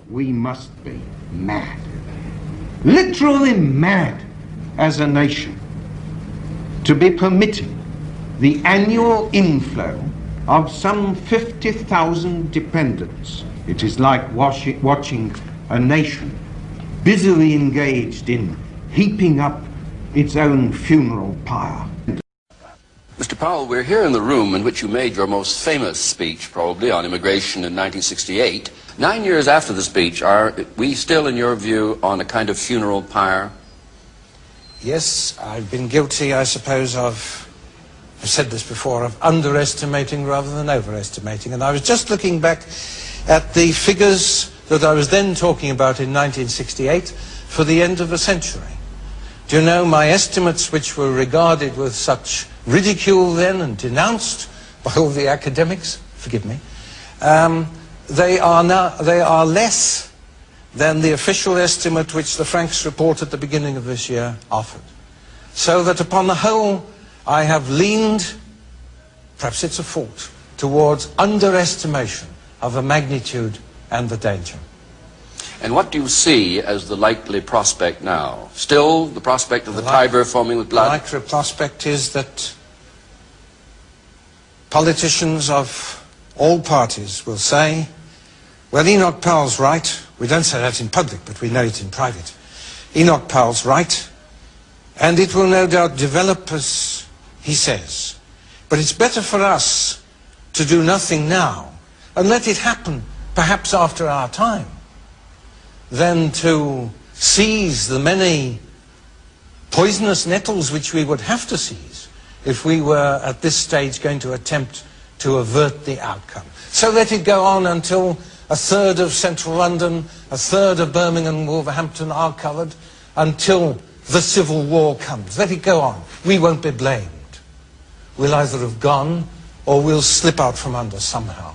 We must be mad, literally mad as a nation, to be permitting the annual inflow of some 50,000 dependents. It is like watching a nation busily engaged in heaping up its own funeral pyre. Mr. Powell, we're here in the room in which you made your most famous speech, probably, on immigration in 1968. 9 years after the speech, are we still, in your view, on a kind of funeral pyre? Yes, I've been guilty, I suppose, of, I've said this before, of underestimating rather than overestimating. And I was just looking back at the figures that I was then talking about in 1968 for the end of the century. Do you know, my estimates, which were regarded with such ridicule then and denounced by all the academics, forgive me, they are less than the official estimate which the Franks report at the beginning of this year offered. So that upon the whole, I have leaned, perhaps it's a fault, towards underestimation of the magnitude and the danger. And what do you see as the likely prospect now? Still the prospect of the Tiber foaming with blood? The likely prospect is that politicians of all parties will say, well, Enoch Powell's right. We don't say that in public, but we know it in private. Enoch Powell's right, and it will no doubt develop as he says. But it's better for us to do nothing now and let it happen perhaps after our time than to seize the many poisonous nettles which we would have to seize if we were at this stage going to attempt to avert the outcome. So let it go on until a third of central London, a third of Birmingham and Wolverhampton are covered, until the civil war comes. Let it go on. We won't be blamed. We'll either have gone or we'll slip out from under somehow.